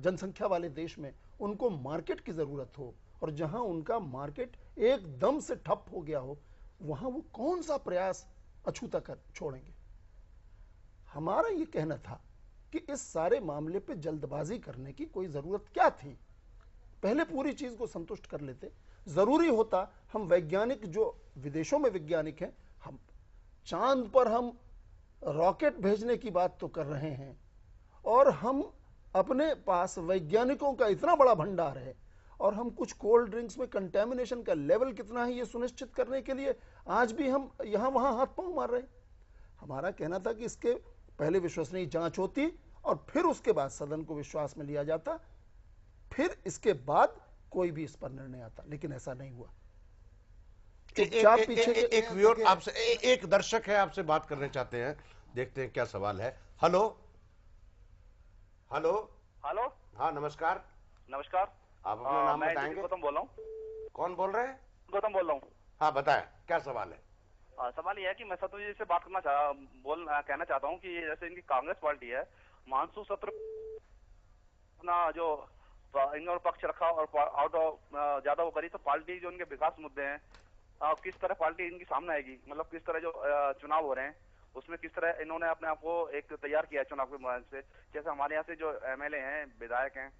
F: जनसंख्या वाले देश में उनको मार्केट की जरूरत हो, और जहां उनका मार्केट एकदम से ठप हो गया हो, वहां वो कौन सा प्रयास अछूता कर छोड़ेंगे? हमारा ये कहना था कि इस सारे मामले पे जल्दबाजी करने की कोई जरूरत क्या थी? पहले पूरी चीज को संतुष्ट कर लेते। जरूरी होता हम वैज्ञानिक, जो विदेशों में वैज्ञानिक हैं, हम चांद पर हम रॉकेट भेजने की बात तो कर रहे हैं, और हम अपने पास वैज्ञानिकों का इतना बड़ा भंडार है, और हम कुछ कोल्ड ड्रिंक्स में कंटेमिनेशन का लेवल कितना है ये सुनिश्चित करने के लिए आज भी हम यहां वहां हाथ पांव मार रहे हैं। हमारा कहना था कि इसके पहले विश्वसनीय जांच होती और फिर उसके बाद सदन को विश्वास में लिया जाता, फिर इसके बाद कोई भी इस पर निर्णय आता, लेकिन ऐसा नहीं हुआ।
D: चुपचाप पीछे एक व्यूअर आपसे, एक दर्शक है, आपसे बात करना चाहते हैं, देखते हैं क्या सवाल है। Hello hello
I: hello.
D: हाँ नमस्कार।
I: नमस्कार।
D: आप अपना नाम बताएंगे?
I: गौतम बोल रहा हूँ।
D: कौन बोल रहे हैं?
I: गौतम बोल रहा हूँ।
D: हाँ बताएं, क्या सवाल है?
I: सवाल ये है कि मैं सतु जी से बात कहना चाहता हूँ कि जैसे इनकी कांग्रेस पार्टी है, मानसून सत्र अपना जो इन पक्ष रखा और आउट ऑफ ज्यादा वो करी, तो पार्टी जो इनके विकास मुद्दे हैं, किस तरह पार्टी इनकी सामने आएगी? मतलब किस तरह जो चुनाव हो रहे हैं उसमें किस तरह इन्होंने अपने आप को एक तैयार किया है चुनाव के माध्यम से? जैसे हमारे यहाँ से जो एमएलए हैं, विधायक हैं,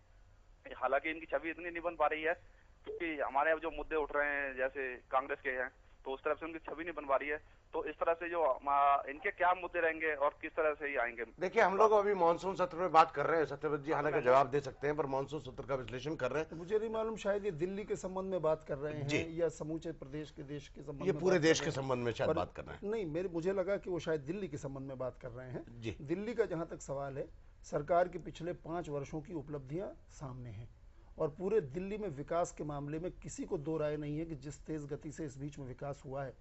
I: हालांकि इनकी छवि इतनी नहीं बन पा रही है क्योंकि हमारे यहाँ जो मुद्दे उठ रहे हैं जैसे कांग्रेस के हैं, तो उस तरफ से उनकी छवि नहीं बन पा रही है। तो इस तरह से जो इनके क्या मुद्दे रहेंगे और किस तरह से ही आएंगे?
D: देखिए, हम लोग अभी मानसून सत्र में बात कर रहे हैं, सत्यव्रत जी हालांकि जवाब दे सकते हैं, पर मानसून सत्र का विश्लेषण कर रहे हैं।
F: मुझे नहीं मालूम, शायद ये दिल्ली के संबंध में बात कर रहे हैं या समूचे प्रदेश के देश के संबंध में,
D: ये पूरे देश के संबंध में शायद बात कर रहे हैं।
F: नहीं, मुझे लगा कि वो शायद दिल्ली के संबंध में बात कर रहे हैं। दिल्ली का जहां तक सवाल है, सरकार के पिछले 5 वर्षों की उपलब्धियां सामने हैं, और पूरे दिल्ली में विकास के मामले में किसी को दो राय नहीं है कि जिस तेज गति से इस बीच में विकास हुआ है,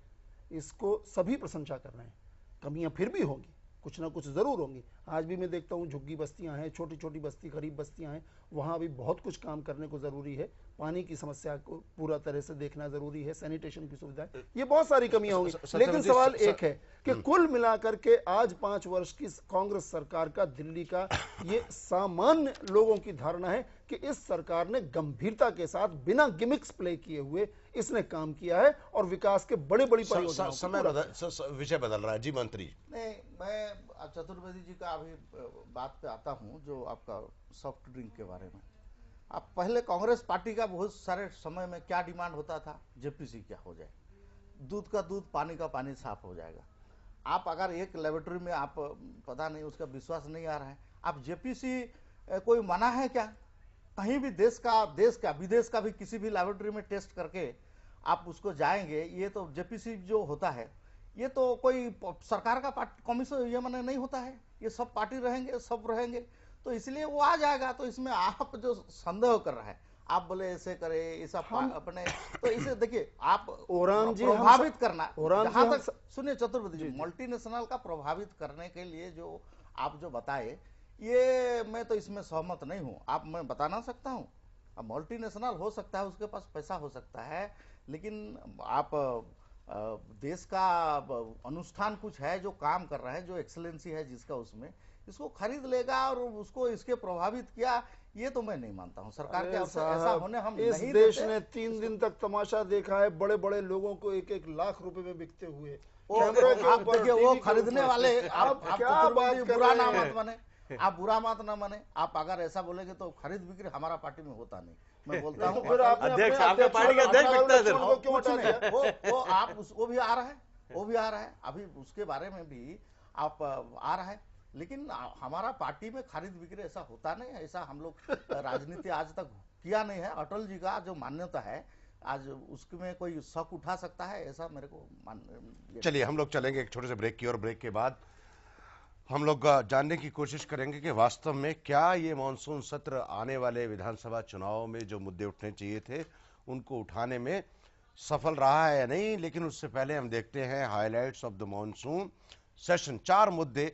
F: इसको सभी प्रशंसा कर रहे हैं। कमियां फिर भी होंगी, कुछ ना कुछ जरूर होंगी। आज भी मैं देखता हूं झुग्गी बस्तियां हैं, छोटी छोटी बस्ती, गरीब बस्तियां हैं, वहां भी बहुत कुछ काम करने को जरूरी है। पानी की समस्या को पूरा तरह से देखना जरूरी है, सैनिटेशन की सुविधा, ये बहुत सारी कमियां होंगी। लेकिन सवाल एक है कि कुल मिलाकर के आज 5 वर्ष की कांग्रेस सरकार का दिल्ली का ये सामान्य लोगों की धारणा है कि इस सरकार ने गंभीरता के साथ बिना गिमिक्स प्ले किए हुए इसने काम किया है और विकास के बड़ी बड़ी परियोजनाओं
D: विषय बदल रहा है। जी मंत्री।
G: नहीं, मैं चतुर्वेदी जी का अभी बात पे आता हूं, जो आपका सॉफ्ट ड्रिंक के बारे में। आप पहले कांग्रेस पार्टी का बहुत सारे समय में क्या डिमांड होता था? जेपीसी क्या हो जाए, दूध का दूध, पानी का पानी साफ हो जाएगा। आप अगर एक लेबोरेटरी में आप पता नहीं, उसका विश्वास नहीं आ रहा है, आप जेपीसी कोई मना है क्या? कहीं भी देश का विदेश का भी किसी भी लेबोरेटरी में टेस्ट करके आप उसको जाएंगे, ये तो जेपीसी जो होता है ये तो कोई सरकार का कमीशन ये माने नहीं होता है, ये सब पार्टी रहेंगे, सब रहेंगे, तो इसलिए वो आ जाएगा। तो इसमें आप जो संदेह कर रहे हैं, आप बोले ऐसे करे, ऐसा अपने, तो इसे देखिए आप प्रभावित करना, जहां तक सुनिए चतुर्वेदी जी, मल्टीनेशनल का प्रभावित करने के लिए जो आप जो बताए, ये मैं तो इसमें सहमत नहीं हूं। आप मैं बताना सकता हूं, अब मल्टीनेशनल हो सकता है, उसके पास पैसा हो सकता है, लेकिन आप देश का अनुष्ठान कुछ है जो काम कर रहा है, जो एक्सेलेंसी है जिसका, उसमें इसको खरीद लेगा और उसको इसके प्रभावित किया, ये तो मैं नहीं मानता हूं। सरकार के ऐसा होने हम
F: इस
G: नहीं
F: देश ने 3 दिन तक तमाशा देखा है, बड़े बड़े लोगों को 1-1 लाख रुपए में बिकते हुए।
G: देखिए वो खरीदने वाले, आप
F: क्या बात कर
G: बुरा ना मत माने, आप बुरा मत ना माने। आप अगर ऐसा बोलेंगे तो खरीद बिक्री हमारा पार्टी में होता नहीं। मैं बोलता हूँ
E: अध्यक्ष, आपका पार्टी का अध्यक्ष बिकता है,
G: वो आप वो भी आ रहा है, वो भी आ रहा है, अभी उसके बारे में भी आप आ रहा है, लेकिन हमारा पार्टी में खरीद बिक्री ऐसा होता नहीं है। ऐसा हम लोग राजनीति आज तक किया नहीं है। अटल जी का जो मान्यता है, आज उसमें कोई शक उठा सकता है, ऐसा मेरे को
D: चलिए हम लोग चलेंगे एक छोटे से ब्रेक की, और ब्रेक के बाद हम लोग जानने की कोशिश करेंगे कि वास्तव में क्या ये मानसून सत्र आने वाले विधानसभा चुनाव में जो मुद्दे उठने चाहिए थे उनको उठाने में सफल रहा है या नहीं। लेकिन उससे पहले हम देखते हैं highlights of the monsoon session. 4 मुद्दे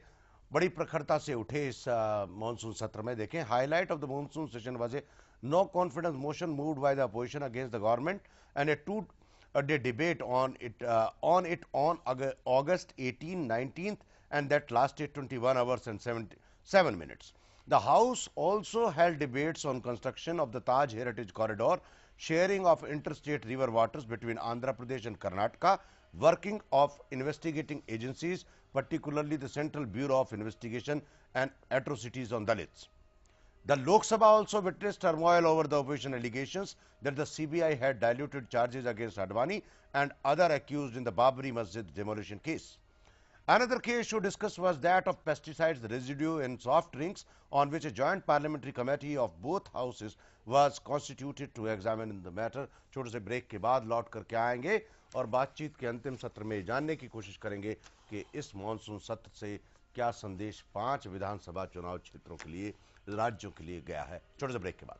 D: बड़ी प्रखरता से उठे इस मानसून सत्र में। देखें, highlight of the monsoon session was a no confidence motion moved by the opposition against the government and a two-day debate on it on August 18, 19th, and that lasted 21 hours and 7 minutes. The House also held debates on construction of the Taj Heritage Corridor, sharing of interstate river waters between Andhra Pradesh and Karnataka, working of investigating agencies, particularly the Central Bureau of Investigation and Atrocities on Dalits. The Lok Sabha also witnessed turmoil over the opposition allegations that the CBI had diluted charges against Advani and other accused in the Babri Masjid demolition case. Another case to discuss was that of pesticides residue in soft drinks, on which a joint parliamentary committee of both houses was constituted to examine the matter. छोटे से break के बाद लौट करके आएंगे और बातचीत के अंतिम सत्र में जानने की कोशिश करेंगे कि इस मानसून सत्र से क्या संदेश 5 विधानसभा चुनाव क्षेत्रों के लिए, राज्यों के लिए गया है। छोटे से ब्रेक के बाद।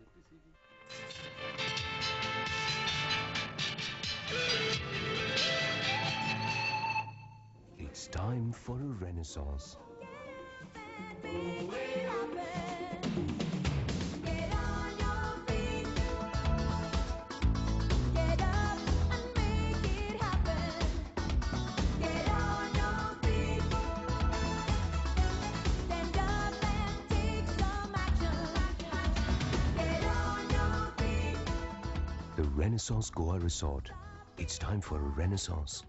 H: It's time for a renaissance. The Renaissance Goa Resort. It's time for a renaissance.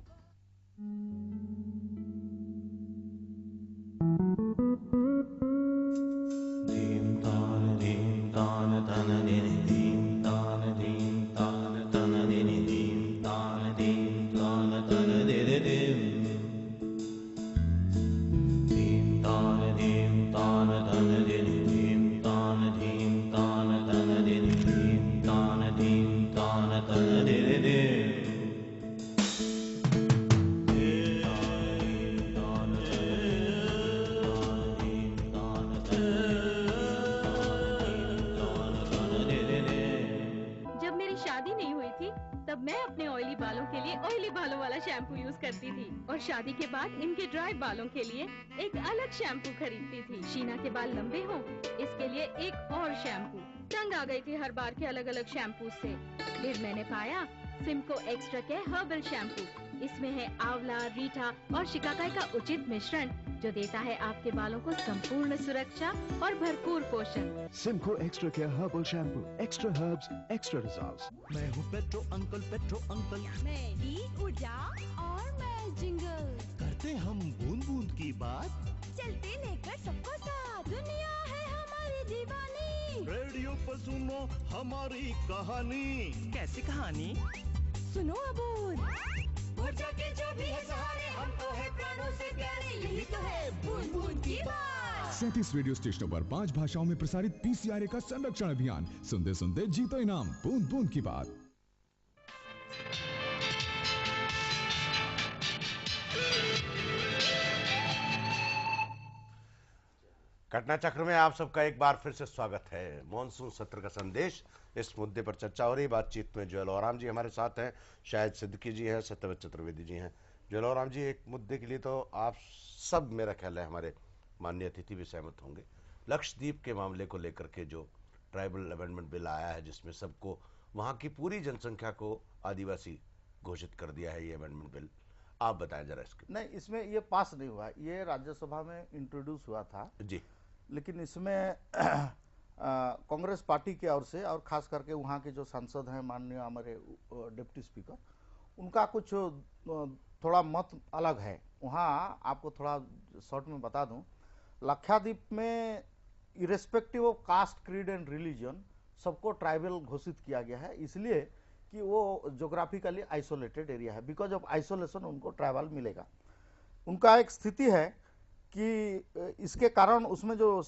J: जब मेरी शादी नहीं हुई थी तब मैं अपने ऑयली बालों के लिए ऑयली बालों वाला शैम्पू यूज करती थी और शादी के बाद इनके ड्राई बालों के लिए एक अलग शैम्पू खरीदती थी। शीना के बाल लंबे हों इसके लिए एक और शैम्पू। तंग आ गई थी हर बार के अलग अलग शैम्पू से। फिर मैंने पाया सिम्को एक्स्ट्रा केयर हर्बल शैम्पू। इसमें है आंवला, रीठा और शिकाकाई का उचित मिश्रण जो देता है आपके बालों को संपूर्ण सुरक्षा और भरपूर पोषण।
K: Simco extra care herbal shampoo, extra herbs, extra results. मैं हूँ पेट्रो अंकल।
L: मैं ही ऊर्जा और मैं जिंगल।
K: करते हम बूंद बूंद की बात,
L: चलते लेकर सबको साथ। दुनिया है हमारी दीवानी।
K: रेडियो पर सुनो हमारी कहानी। कैसी कहानी?
L: सुनो अबूद। ऊर्जा के जो भी है सहारे, हमको है प्राणों से प्यारे। यही तो है बूंद बूंद की बात।
M: 37 रेडियो स्टेशनों पर 5 भाषाओं में प्रसारित पीसीआरए का संरक्षण अभियान। सुनते सुनते जीतो इनाम। बूंद बूंद की बात।
D: घटना चक्र में आप सबका एक बार फिर से स्वागत है। मॉनसून सत्र का संदेश, इस मुद्दे पर चर्चा हो रही। बातचीत में ज्वेल और राम जी हमारे साथ हैं, शायद सिद्दीकी जी हैं, सत्यव्रत चतुर्वेदी जी हैं। ज्वेल और राम जी, एक मुद्दे के लिए तो आप सब, मेरा ख्याल है हमारे माननीय अतिथि भी सहमत होंगे। लक्षद्वीप के मामले को लेकर के जो ट्राइबल अमेंडमेंट बिल आया है, जिसमें सबको, वहाँ की पूरी जनसंख्या को आदिवासी घोषित कर दिया है ये अमेंडमेंट बिल, आप बताएं जरा इसके।
G: नहीं, इसमें ये पास नहीं हुआ, ये राज्यसभा में इंट्रोड्यूस हुआ था
D: जी,
G: लेकिन इसमें कांग्रेस पार्टी की ओर से और खास करके वहाँ के जो सांसद हैं माननीय हमारे डिप्टी स्पीकर, उनका कुछ थोड़ा मत अलग है। वहाँ आपको थोड़ा शॉर्ट में बता दूं, लक्षद्वीप में irrespective of caste, creed and religion सबको ट्राइबल घोषित किया गया है, इसलिए कि वो जोग्राफिकली आइसोलेटेड एरिया है। बिकॉज ऑफ आइसोलेशन उनको ट्राइबल मिलेगा। उनका एक स्थिति है कि इसके कारण उसमें जो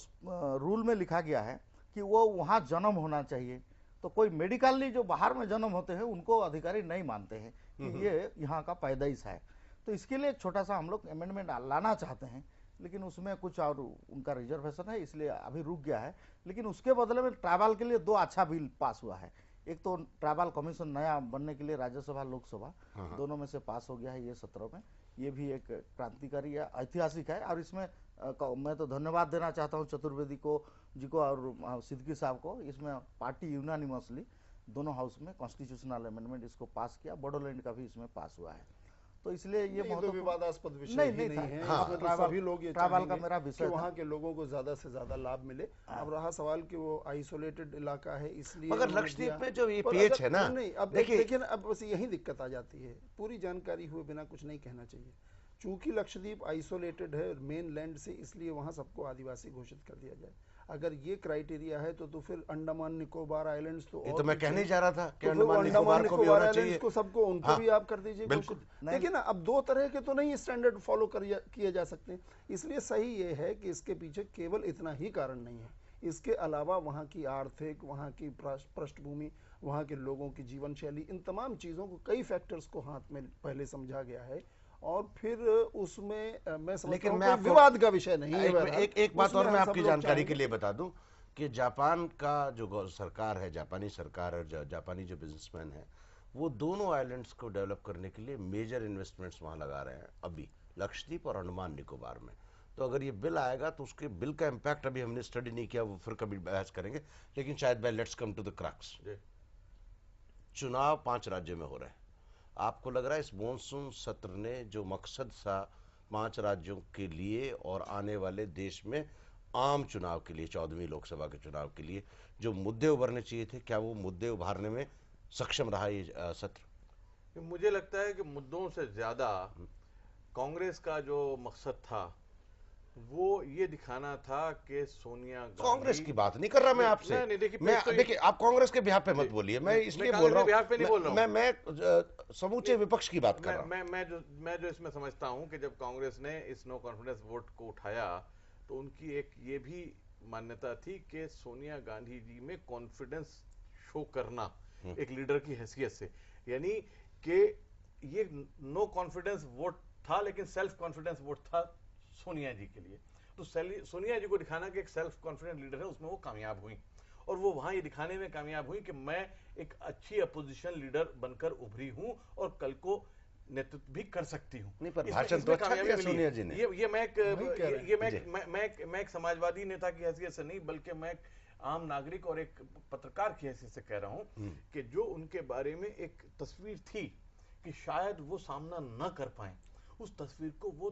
G: रूल में लिखा गया है कि वो वहाँ जन्म होना चाहिए, तो कोई मेडिकली जो बाहर में जन्म होते हैं उनको अधिकारी नहीं मानते हैं कि ये यहाँ का पैदाइश है। तो इसके लिए एक छोटा सा हम लोग अमेंडमेंट लाना चाहते हैं, लेकिन उसमें कुछ और उनका रिजर्वेशन है, इसलिए अभी रुक गया है। लेकिन उसके बदले में ट्राइबल के लिए 2 अच्छा बिल पास हुआ है। एक तो ट्राइबल कमीशन नया बनने के लिए राज्यसभा लोकसभा दोनों में से पास हो गया है ये 17 में। ये भी एक क्रांतिकारी या ऐतिहासिक है और इसमें मैं तो धन्यवाद देना चाहता हूँ चतुर्वेदी जी को और सिद्दीकी साहब को। इसमें पार्टी यूनानिमसली दोनों हाउस में कॉन्स्टिट्यूशनल अमेंडमेंट इसको पास किया, बोडोलैंड का भी इसमें पास हुआ है। तो इसलिए ये
F: तो विवादास्पद विषय
G: नहीं
F: है।
G: हाँ,
F: इसमें तो सभी लोग ये
G: ट्राइबल का मेरा विषय
F: वहाँ के लोगों को ज्यादा से ज्यादा लाभ मिले। अब रहा सवाल कि वो आइसोलेटेड इलाका है इसलिए,
D: मगर लक्षद्वीप में जो ये पीएच है ना,
F: नहीं अब देखिए अब बस यही दिक्कत आ जाती है, पूरी जानकारी हुए बिना कुछ नहीं कहना चाहिए। चूंकि लक्षद्वीप आइसोलेटेड है मेन लैंड से, इसलिए वहां सबको आदिवासी घोषित कर दिया जाए। अगर ये क्राइटेरिया है तो फिर अंडमान निकोबार आइलैंड्स तो
D: ये तो मैं कहने जा रहा था कि
F: तो
D: अंडमान निकोबार को भी होना चाहिए,
F: को सबको उनको भी आप कर दीजिए घोषित। देखिए ना, अब दो तरह के तो नहीं स्टैंडर्ड फॉलो किए जा सकते, इसलिए सही ये है कि इसके पीछे केवल इतना ही कारण नहीं है, इसके अलावा वहाँ की आर्थिक, वहाँ की पृष्ठभूमि, वहाँ के लोगों की जीवन शैली, इन तमाम चीजों को, कई फैक्टर्स को हाथ में पहले समझा गया है और फिर उसमें मैं समझता हूं कोई विवाद का विषय नहीं है।
D: एक बात और मैं आपकी जानकारी के लिए बता दूं कि जापान का जो सरकार है, जापानी सरकार और जापानी जो बिजनेसमैन है, वो दोनों आइलैंड्स को डेवलप करने के लिए मेजर इन्वेस्टमेंट्स वहां लगा रहे हैं अभी, लक्षद्वीप और अंडमान निकोबार में। तो अगर ये बिल आएगा तो उसके बिल का इम्पैक्ट अभी हमने स्टडी नहीं किया, वो फिर कभी बहस करेंगे, लेकिन शायद by let's come to the crux. चुनाव 5 राज्यों में हो रहे हैं। आपको लग रहा है इस मॉनसून सत्र ने जो मकसद था 5 राज्यों के लिए और आने वाले देश में आम चुनाव के लिए, 14वीं लोकसभा के चुनाव के लिए जो मुद्दे उभरने चाहिए थे, क्या वो मुद्दे उभारने में सक्षम रहा ये सत्र?
E: मुझे लगता है कि मुद्दों से ज्यादा कांग्रेस का जो मकसद था वो ये दिखाना था कि सोनिया गांधी,
D: कांग्रेस की बात नहीं कर रहा मैं आपसे,
E: नहीं,
D: देखिए आप कांग्रेस के बिहाफ पे मत बोलिए, मैं इसलिए बोल रहा हूँ, मैं समूचे विपक्ष की बात कर रहा हूँ।
E: मैं जो इसमें समझता हूँ कि जब कांग्रेस ने इस नो कॉन्फिडेंस वोट को उठाया तो उनकी एक ये भी मान्यता थी कि सोनिया गांधी जी में कॉन्फिडेंस शो करना एक लीडर की हैसियत से, यानी कि ये नो कॉन्फिडेंस वोट था लेकिन सेल्फ कॉन्फिडेंस वोट था सोनिया जी के लिए। तो सोनिया जी को दिखाना कि एक सेल्फ कॉन्फिडेंट लीडर है, उसमें वो कामयाब हुई और वो वहां ये दिखाने में कामयाब हुई कि मैं एक अच्छी अपोजिशन लीडर बनकर उभरी हूं और कल को नेतृत्व भी कर सकती हूं।
D: नहीं, पर भाषण तो अच्छा किया सोनिया जी ने।
E: मैं एक समाजवादी नेता की हैसियत से नहीं, बल्कि मैं आम नागरिक और एक पत्रकार की हैसियत से कह रहा हूं कि जो उनके बारे में एक तस्वीर थी कि शायद वो सामना न कर पाए, उस तस्वीर को वो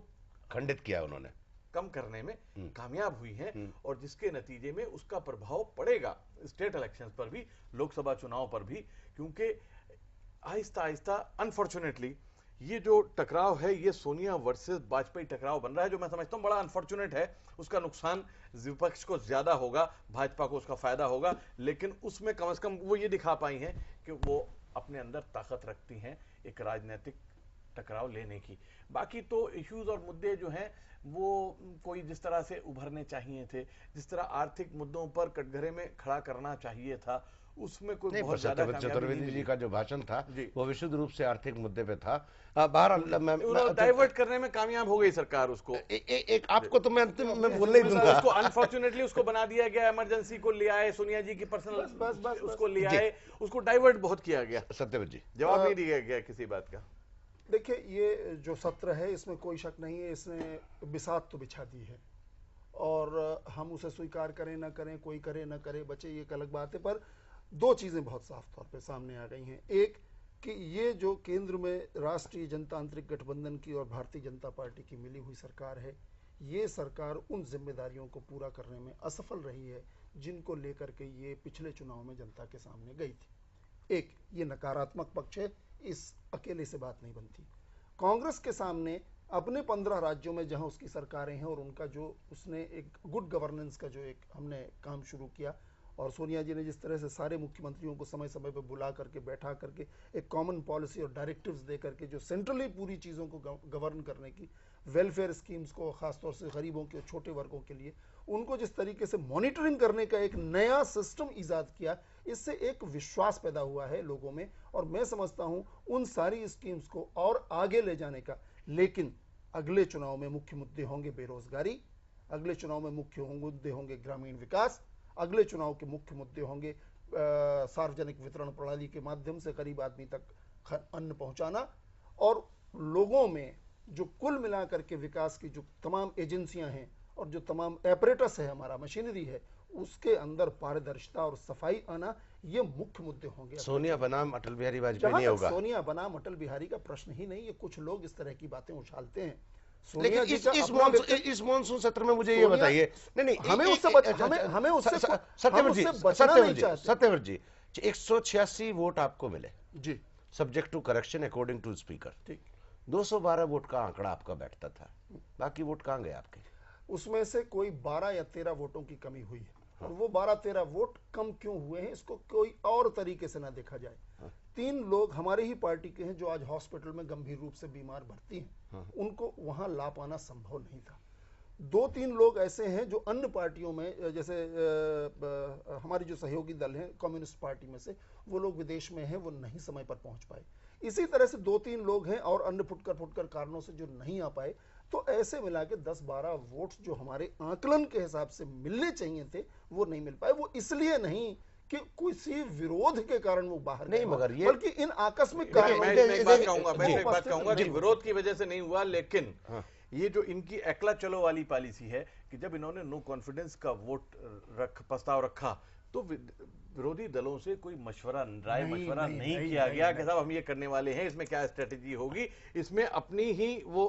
D: खंडित किया उन्होंने,
E: कम करने में कामयाब हुई हैं और जिसके नतीजे में उसका प्रभाव पड़ेगा स्टेट इलेक्शंस पर भी, लोकसभा चुनाव पर भी, क्योंकि आहिस्ता आहिस्ता अनफॉर्चुनेटली ये जो टकराव है ये सोनिया वर्सेस वाजपेयी टकराव बन रहा है, जो मैं समझता हूं बड़ा अनफॉर्चुनेट है। उसका नुकसान विपक्ष को ज्यादा होगा, भाजपा को उसका फायदा होगा, लेकिन उसमें कम से कम वो ये दिखा पाई हैं कि वो अपने अंदर ताकत रखती हैं एक राजनीतिक टकराव लेने की। बाकी तो इश्यूज और मुद्दे जो हैं वो कोई जिस तरह से उभरने चाहिए थे, जिस तरह आर्थिक मुद्दों पर कटघरे में खड़ा करना चाहिए था, उसमें कोई बहुत ज्यादा
D: चतुर्वेदी जी का जो भाषण था वो विशुद्ध रूप से आर्थिक मुद्दे पे था। बहरहाल
E: डाइवर्ट करने में कामयाब हो गई सरकार उसको।
D: एक आपको तो मैं अंतिम में बोलने ही दूंगा,
E: उसको अनफॉर्चुनेटली उसको बना दिया गया, इमरजेंसी को ले आए, सोनिया जी की पर्सनल उसको ले आए, उसको डाइवर्ट बहुत किया गया।
D: सत्यव्रत जी,
E: जवाब नहीं दिया गया किसी बात का।
F: देखिए, ये जो सत्र है इसमें कोई शक नहीं है, इसने बिसात तो बिछा दी है और हम उसे स्वीकार करें ना करें, कोई करे ना करे, बचे, ये एक अलग बात है। पर 2 चीजें बहुत साफ तौर पे सामने आ गई हैं। एक कि ये जो केंद्र में राष्ट्रीय जनतांत्रिक गठबंधन की और भारतीय जनता पार्टी की मिली हुई सरकार है, ये सरकार उन जिम्मेदारियों को पूरा करने में असफल रही है जिनको लेकर के ये पिछले चुनाव में जनता के सामने गई थी। एक ये नकारात्मक पक्ष है, इस अकेले से बात नहीं बनती। कांग्रेस के सामने अपने 15 राज्यों में जहां उसकी सरकारें हैं और उनका जो उसने एक गुड गवर्नेंस का जो एक हमने काम शुरू किया, और सोनिया जी ने जिस तरह से सारे मुख्यमंत्रियों को समय समय पर बुला करके बैठा करके एक कॉमन पॉलिसी और डायरेक्टिव्स दे करके जो सेंट्रली पूरी चीज़ों को गवर्न करने की, वेलफेयर स्कीम्स को खासतौर से गरीबों के छोटे वर्गों के लिए उनको जिस तरीके से मॉनिटरिंग करने का एक नया सिस्टम ईजाद किया, इससे एक विश्वास पैदा हुआ है लोगों में। और मैं समझता हूं उन सारी स्कीम्स को और आगे ले जाने का, लेकिन अगले चुनाव में मुख्य मुद्दे होंगे बेरोजगारी, अगले चुनाव में मुख्य मुद्दे होंगे ग्रामीण विकास, अगले चुनाव के मुख्य मुद्दे होंगे सार्वजनिक वितरण प्रणाली के माध्यम से गरीब आदमी तक अन्न पहुंचाना, और लोगों में जो कुल मिलाकर के विकास की जो तमाम एजेंसियां हैं और जो तमाम एपरेटस है, हमारा मशीनरी है, उसके अंदर पारदर्शिता और सफाई आना, ये मुख्य मुद्दे होंगे।
D: सोनिया बनाम अटल बिहारी वाजपेयी नहीं होगा।
F: सोनिया बनाम अटल बिहारी का प्रश्न ही नहीं, ये कुछ लोग इस तरह की बातें उछालते हैं।
D: लेकिन इस मॉनसून सत्र में मुझे ये बताइए, नहीं सत्यव्रत जी 186 वोट आपको मिले
F: जी,
D: subject to correction according to speaker, ठीक, 212 वोट का आंकड़ा आपका बैठता था, बाकी वोट कहां गए आपके?
F: उसमें से कोई 12 या 13 वोटों की कमी हुई है। हाँ। और वो 12-13 वोट कम क्यों हुए हैं, इसको कोई और तरीके से ना देखा जाए। हाँ। 3 लोग हमारे ही पार्टी के हैं जो आज हॉस्पिटल में गंभीर रूप से बीमार भर्ती हैं। हाँ। उनको वहां ला पाना संभव नहीं था। 2-3 लोग ऐसे हैं जो अन्य पार्टियों में, जैसे हमारी जो सहयोगी दल है कम्युनिस्ट पार्टी में से, वो लोग विदेश में हैं, वो नहीं समय पर पहुंच पाए। इसी तरह से 2-3 लोग हैं और अन्य फुटकर कारणों से जो नहीं आ पाए। तो ऐसे मिला के 10-12 वोट जो हमारे आकलन के हिसाब से मिलने चाहिए थे, वो नहीं मिल पाए। वो इसलिए नहीं कि किसी विरोध के कारण वो बाहर नहीं, मगर ये बल्कि इन आकस्मिक कारणों।
E: मैं एक बात कहूंगा कि विरोध की वजह से नहीं हुआ, लेकिन ये जो इनकी एकला चलो वाली पॉलिसी है कि जब इन्होंने नो कॉन्फिडेंस का वोट प्रस्ताव रखा तो विरोधी दलों से कोई राय मशवरा नहीं किया गया कि साहब हम ये करने वाले हैं, इसमें क्या स्ट्रेटेजी होगी। इसमें अपनी ही वो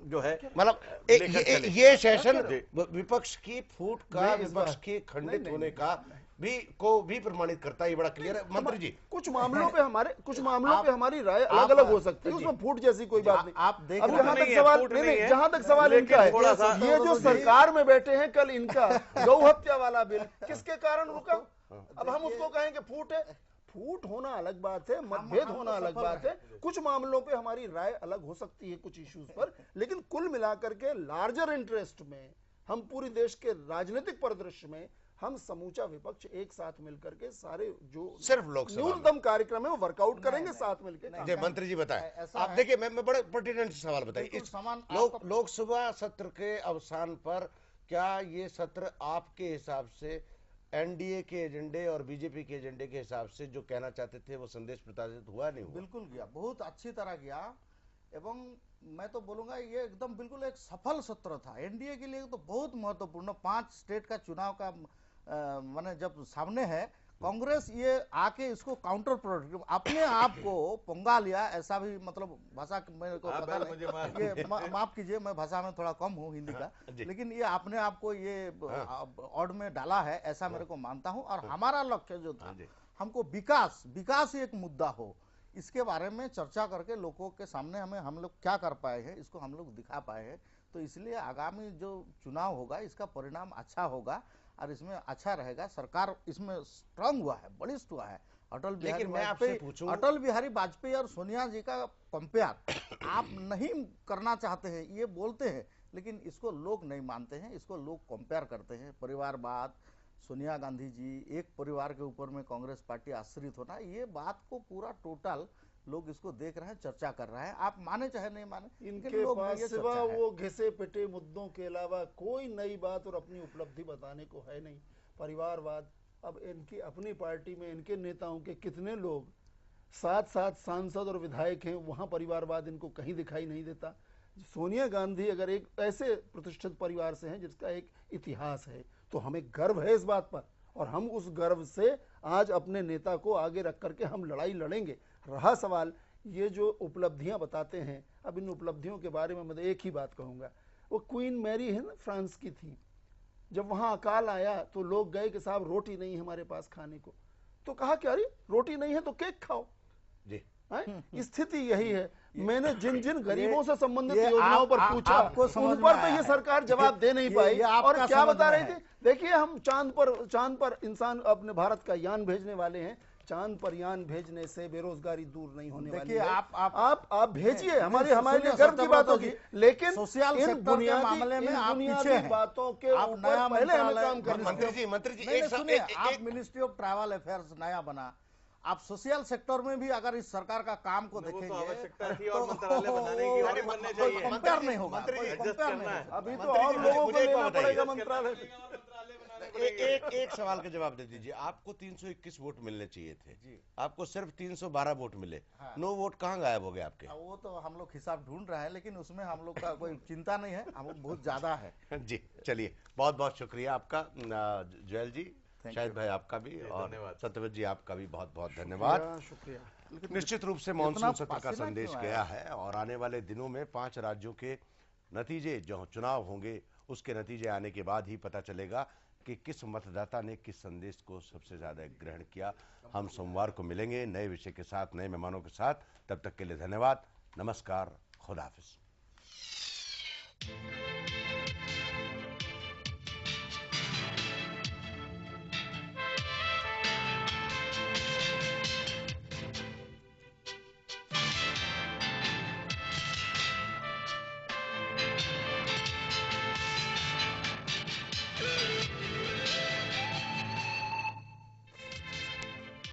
E: जो है,
D: मतलब ये सेशन विपक्ष की फूट का, विपक्ष के खंडित होने का भी प्रमाणित करता है। ये बड़ा क्लियर है मंत्री जी।
F: कुछ मामलों पे हमारी राय अलग अलग हो सकती है, उसमें फूट जैसी कोई बात नहीं।
G: आप देख,
F: अब जहां तक सवाल इनका है, ये जो सरकार में बैठे हैं, कल इनका गौ हत्या वाला बिल किसके कारण रुका? अब हम उसको कहेंगे फूट है। फूट होना अलग बात है, मतभेद होना अलग बात है। कुछ मामलों पे हमारी राय अलग हो सकती है कुछ इश्यूज पर, लेकिन कुल मिलाकर के लार्जर इंटरेस्ट में, हम पूरी देश के राजनीतिक परिदृश्य में, हम समूचा विपक्ष एक साथ मिलकर के सारे जो
D: सिर्फ लोकसभा
F: न्यूनतम कार्यक्रम है वो वर्कआउट करेंगे साथ मिलकर।
D: मंत्री जी बताएं, आप देखिए, मैं बड़े पर्टिनेंट सवाल बताइए। लोकसभा सत्र के अवसान पर क्या ये सत्र आपके हिसाब से एनडीए के एजेंडे और बीजेपी के एजेंडे के हिसाब से जो कहना चाहते थे वो संदेश प्रसारित हुआ नहीं हुआ?
G: बिल्कुल गया, बहुत अच्छी तरह गया। एवं मैं तो बोलूंगा ये एकदम बिल्कुल एक सफल सत्र था एनडीए के लिए। तो बहुत महत्वपूर्ण 5 स्टेट का चुनाव का माने जब सामने है, कांग्रेस ये आके इसको काउंटर प्रोडक्टिव अपने आप को पंगा लिया, ऐसा भी मतलब भाषा मेरे को पता नहीं, ये माफ कीजिए, मैं भाषा में थोड़ा कम हूँ हिंदी का, लेकिन ये अपने आप को ये ऑड में डाला है, ऐसा मेरे को मानता हूँ। और हमारा लक्ष्य जो था, हमको विकास एक मुद्दा हो, इसके बारे में चर्चा करके लोगों के सामने हम लोग क्या कर पाए हैं, इसको हम लोग दिखा पाए हैं। तो इसलिए आगामी जो चुनाव होगा इसका परिणाम अच्छा होगा और इसमें अच्छा रहेगा। सरकार इसमें स्ट्रांग हुआ है, बलिष्ठ हुआ है। अटल बिहारी वाजपेयी और सोनिया जी का कंपेयर आप नहीं करना चाहते हैं, ये बोलते हैं, लेकिन इसको लोग नहीं मानते हैं, इसको लोग कंपेयर करते हैं। परिवारवाद, सोनिया गांधी जी, एक परिवार के ऊपर में कांग्रेस पार्टी आश्रित होना, ये बात को पूरा टोटल लोग इसको देख रहे हैं, चर्चा कर रहे हैं। आप माने चाहे नहीं माने,
F: इनके पास सिवा वो घिसे पिटे मुद्दों के अलावा कोई नई बात और अपनी उपलब्धि बताने को है नहीं। परिवारवाद, अब इनकी अपनी पार्टी में इनके नेताओं के कितने लोग साथ सांसद और विधायक हैं, वहां परिवारवाद इनको कहीं दिखाई नहीं देता। सोनिया गांधी अगर एक ऐसे प्रतिष्ठित परिवार से हैं जिसका एक इतिहास है, तो हमें गर्व है इस बात पर, और हम उस गर्व से आज अपने नेता को आगे रख करके हम लड़ाई लड़ेंगे। रहा सवाल ये जो उपलब्धियां बताते हैं, अब इन उपलब्धियों के बारे में मैं एक ही बात कहूंगा, वो क्वीन मैरी है ना, फ्रांस की थी, जब वहां अकाल आया तो लोग गए कि साहब रोटी नहीं हमारे पास खाने को, तो कहा कि अरे रोटी नहीं है तो केक खाओ जी। स्थिति यही है। मैंने जिन जिन गरीबों से संबंधित योजनाओं पर पूछा, उन पर तो ये सरकार जवाब दे नहीं पाई। और क्या बता रही थी, देखिए हम चांद पर इंसान अपने भारत का यान भेजने वाले हैं, चांद पर यान भेजने से बेरोजगारी दूर नहीं होने वाली है। आप भेजिए, हमारे लिए गर्व की बात होगी, लेकिन इन बुनियादी बातों के ऊपर पहले हमें काम करना है।
G: मंत्री जी आप मिनिस्ट्री ऑफ ट्रैवल अफेयर्स नया बना, आप सोशल सेक्टर में भी अगर इस सरकार का काम को देखेंगे तो
E: आवश्यकता थी और मंत्रालय बनाने की, बनने चाहिए,
G: कंपेयर नहीं होगा,
F: अभी तो और लोगों को लेना पड़ेगा मंत्रालय।
D: एक सवाल का जवाब दे दीजिए। आपको 321 वोट मिलने चाहिए थे
G: जी।
D: आपको सिर्फ 312 वोट मिले।
G: हाँ।
D: 9 वोट कहाँ गायब हो गए आपके?
G: वो तो हम लोग हिसाब ढूंढ रहे हैं, लेकिन उसमें हम लोग का कोई चिंता नहीं है, हम लोग बहुत ज्यादा है।
D: जी चलिए, बहुत बहुत शुक्रिया आपका जयल जी, शाहिद भाई आपका भी, और सत्यव्रत जी आपका भी बहुत बहुत धन्यवाद।
F: शुक्रिया।
D: निश्चित रूप से मानसून सत्र का संदेश गया है और आने वाले दिनों में 5 राज्यों के नतीजे जो चुनाव होंगे उसके नतीजे आने के बाद ही पता चलेगा कि किस मतदाता ने किस संदेश को सबसे ज्यादा ग्रहण किया। हम सोमवार को मिलेंगे नए विषय के साथ, नए मेहमानों के साथ। तब तक के लिए धन्यवाद, नमस्कार, खुदा हाफिज।